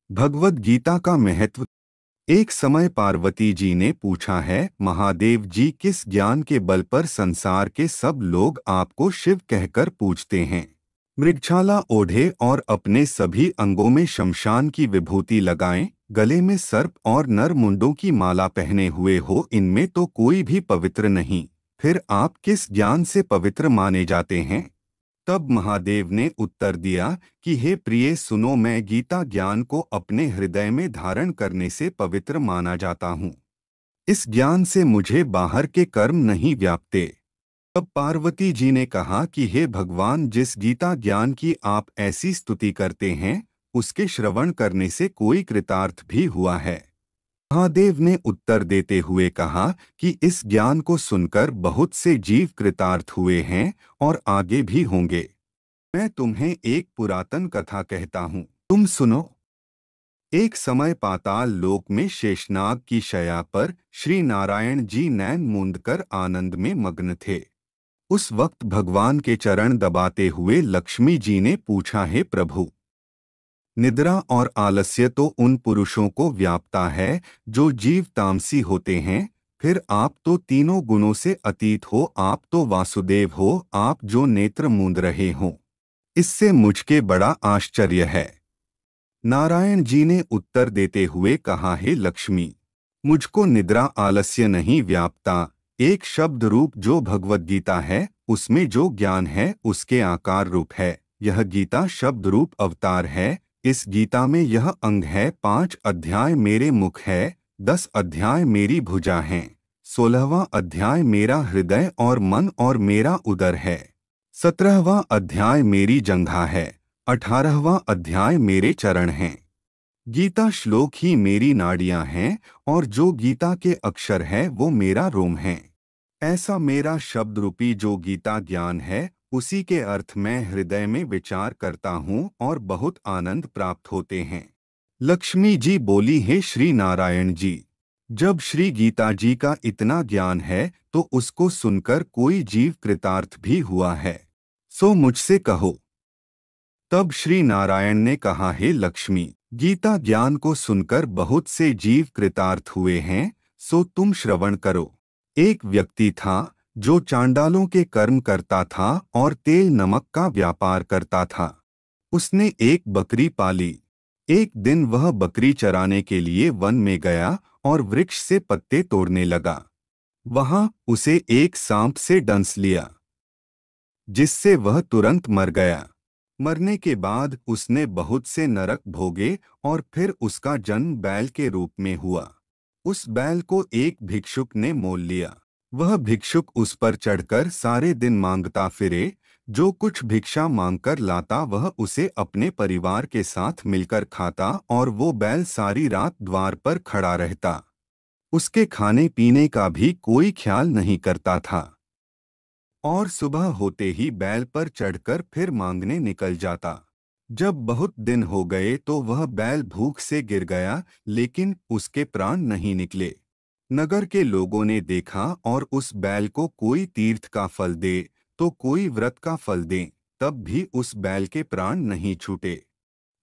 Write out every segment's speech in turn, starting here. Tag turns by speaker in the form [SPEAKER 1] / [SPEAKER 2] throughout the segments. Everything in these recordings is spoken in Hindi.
[SPEAKER 1] भगवद गीता का महत्व। एक समय पार्वती जी ने पूछा है, महादेव जी, किस ज्ञान के बल पर संसार के सब लोग आपको शिव कहकर पूजते हैं? मृगछाला ओढ़े और अपने सभी अंगों में शमशान की विभूति लगाएं, गले में सर्प और नर मुंडों की माला पहने हुए हो, इनमें तो कोई भी पवित्र नहीं। फिर आप किस ज्ञान से पवित्र माने जाते हैं? तब महादेव ने उत्तर दिया कि हे प्रिय, सुनो, मैं गीता ज्ञान को अपने हृदय में धारण करने से पवित्र माना जाता हूँ। इस ज्ञान से मुझे बाहर के कर्म नहीं व्यापते। तब पार्वती जी ने कहा कि हे भगवान, जिस गीता ज्ञान की आप ऐसी स्तुति करते हैं, उसके श्रवण करने से कोई कृतार्थ भी हुआ है? महादेव ने उत्तर देते हुए कहा कि इस ज्ञान को सुनकर बहुत से जीव कृतार्थ हुए हैं और आगे भी होंगे। मैं तुम्हें एक पुरातन कथा कहता हूँ, तुम सुनो। एक समय पाताल लोक में शेषनाग की शैया पर श्री नारायण जी नैन मूंदकर आनंद में मग्न थे। उस वक्त भगवान के चरण दबाते हुए लक्ष्मी जी ने पूछा, हे प्रभु, निद्रा और आलस्य तो उन पुरुषों को व्यापता है जो जीव तामसी होते हैं, फिर आप तो तीनों गुणों से अतीत हो, आप तो वासुदेव हो, आप जो नेत्र मूंद रहे हो, इससे मुझके बड़ा आश्चर्य है। नारायण जी ने उत्तर देते हुए कहा, हे लक्ष्मी, मुझको निद्रा आलस्य नहीं व्यापता। एक शब्द रूप जो भगवद गीता है, उसमें जो ज्ञान है उसके आकार रूप है। यह गीता शब्द रूप अवतार है। इस गीता में यह अंग है, 5 अध्याय मेरे मुख है, 10 अध्याय मेरी भुजा हैं, 16वां अध्याय मेरा हृदय और मन और मेरा उदर है, 17वां अध्याय मेरी जंघा है, 18वां अध्याय मेरे चरण हैं। गीता श्लोक ही मेरी नाड़ियां हैं और जो गीता के अक्षर है वो मेरा रोम है। ऐसा मेरा शब्द रूपी जो गीता ज्ञान है, उसी के अर्थ मैं हृदय में विचार करता हूँ और बहुत आनंद प्राप्त होते हैं। लक्ष्मी जी बोली, हे श्री नारायण जी, जब श्री गीता जी का इतना ज्ञान है तो उसको सुनकर कोई जीव कृतार्थ भी हुआ है, सो मुझसे कहो। तब श्री नारायण ने कहा, हे लक्ष्मी, गीता ज्ञान को सुनकर बहुत से जीव कृतार्थ हुए हैं, सो तुम श्रवण करो। एक व्यक्ति था जो चांडालों के कर्म करता था और तेल नमक का व्यापार करता था। उसने एक बकरी पाली। एक दिन वह बकरी चराने के लिए वन में गया और वृक्ष से पत्ते तोड़ने लगा। वहां उसे एक सांप से डंस लिया, जिससे वह तुरंत मर गया। मरने के बाद उसने बहुत से नरक भोगे और फिर उसका जन्म बैल के रूप में हुआ। उस बैल को एक भिक्षुक ने मोल लिया। वह भिक्षुक उस पर चढ़कर सारे दिन मांगता फिरे। जो कुछ भिक्षा मांगकर लाता वह उसे अपने परिवार के साथ मिलकर खाता और वो बैल सारी रात द्वार पर खड़ा रहता। उसके खाने पीने का भी कोई ख्याल नहीं करता था और सुबह होते ही बैल पर चढ़कर फिर मांगने निकल जाता। जब बहुत दिन हो गए तो वह बैल भूख से गिर गया, लेकिन उसके प्राण नहीं निकले। नगर के लोगों ने देखा और उस बैल को कोई तीर्थ का फल दे तो कोई व्रत का फल दे, तब भी उस बैल के प्राण नहीं छूटे।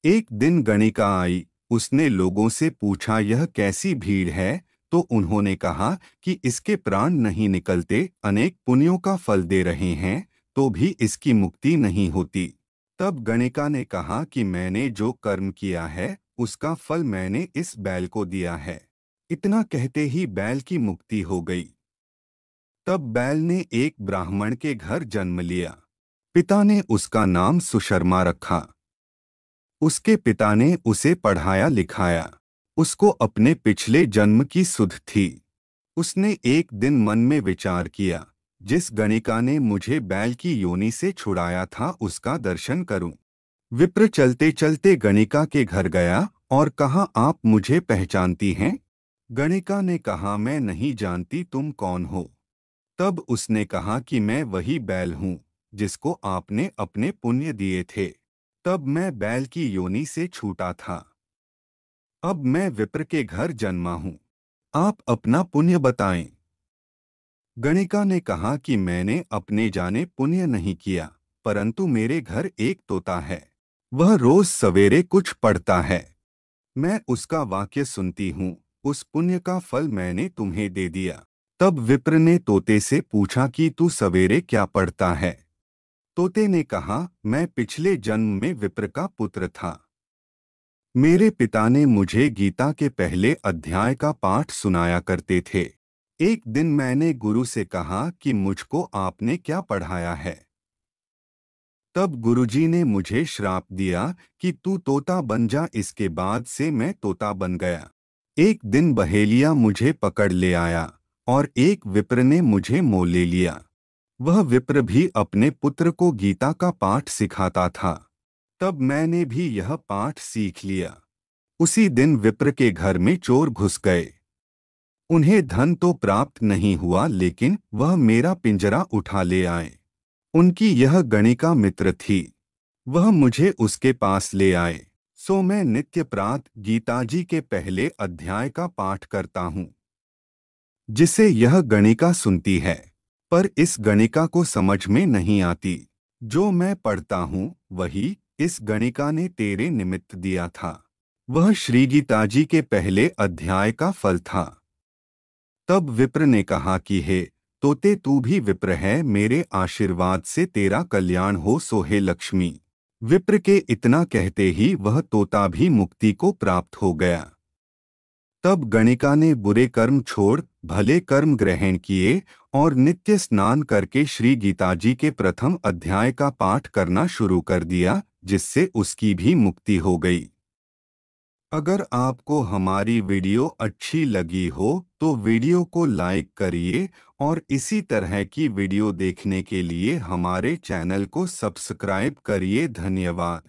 [SPEAKER 1] एक दिन गणिका आई। उसने लोगों से पूछा, यह कैसी भीड़ है? तो उन्होंने कहा कि इसके प्राण नहीं निकलते, अनेक पुण्यों का फल दे रहे हैं तो भी इसकी मुक्ति नहीं होती। तब गणिका ने कहा कि मैंने जो कर्म किया है उसका फल मैंने इस बैल को दिया है। इतना कहते ही बैल की मुक्ति हो गई। तब बैल ने एक ब्राह्मण के घर जन्म लिया। पिता ने उसका नाम सुशर्मा रखा। उसके पिता ने उसे पढ़ाया लिखाया। उसको अपने पिछले जन्म की सुध थी। उसने एक दिन मन में विचार किया, जिस गणिका ने मुझे बैल की योनि से छुड़ाया था उसका दर्शन करूं। विप्र चलते चलते गणिका के घर गया और कहा, आप मुझे पहचानती हैं? गणिका ने कहा, मैं नहीं जानती, तुम कौन हो? तब उसने कहा कि मैं वही बैल हूँ जिसको आपने अपने पुण्य दिए थे। तब मैं बैल की योनि से छूटा था। अब मैं विप्र के घर जन्मा हूँ। आप अपना पुण्य बताएं। गणिका ने कहा कि मैंने अपने जाने पुण्य नहीं किया, परंतु मेरे घर एक तोता है। वह रोज सवेरे कुछ पढ़ता है। मैं उसका वाक्य सुनती हूँ, उस पुण्य का फल मैंने तुम्हें दे दिया। तब विप्र ने तोते से पूछा कि तू सवेरे क्या पढ़ता है। तोते ने कहा, मैं पिछले जन्म में विप्र का पुत्र था। मेरे पिता ने मुझे गीता के पहले अध्याय का पाठ सुनाया करते थे। एक दिन मैंने गुरु से कहा कि मुझको आपने क्या पढ़ाया है। तब गुरुजी ने मुझे श्राप दिया कि तू तोता बन जा। इसके बाद से मैं तोता बन गया। एक दिन बहेलिया मुझे पकड़ ले आया और एक विप्र ने मुझे मोह ले लिया। वह विप्र भी अपने पुत्र को गीता का पाठ सिखाता था। तब मैंने भी यह पाठ सीख लिया। उसी दिन विप्र के घर में चोर घुस गए। उन्हें धन तो प्राप्त नहीं हुआ, लेकिन वह मेरा पिंजरा उठा ले आए। उनकी यह गणिका मित्र थी। वह मुझे उसके पास ले आए। सो मैं नित्य प्रातः गीताजी के पहले अध्याय का पाठ करता हूँ, जिसे यह गणिका सुनती है। पर इस गणिका को समझ में नहीं आती। जो मैं पढ़ता हूँ वही इस गणिका ने तेरे निमित्त दिया था। वह श्री गीताजी के पहले अध्याय का फल था। तब विप्र ने कहा कि हे तोते, तू भी विप्र है, मेरे आशीर्वाद से तेरा कल्याण हो, सो हे लक्ष्मी। विप्र के इतना कहते ही वह तोता भी मुक्ति को प्राप्त हो गया। तब गणिका ने बुरे कर्म छोड़ भले कर्म ग्रहण किए और नित्य स्नान करके श्री गीताजी के प्रथम अध्याय का पाठ करना शुरू कर दिया, जिससे उसकी भी मुक्ति हो गई। अगर आपको हमारी वीडियो अच्छी लगी हो तो वीडियो को लाइक करिए और इसी तरह की वीडियो देखने के लिए हमारे चैनल को सब्सक्राइब करिए। धन्यवाद।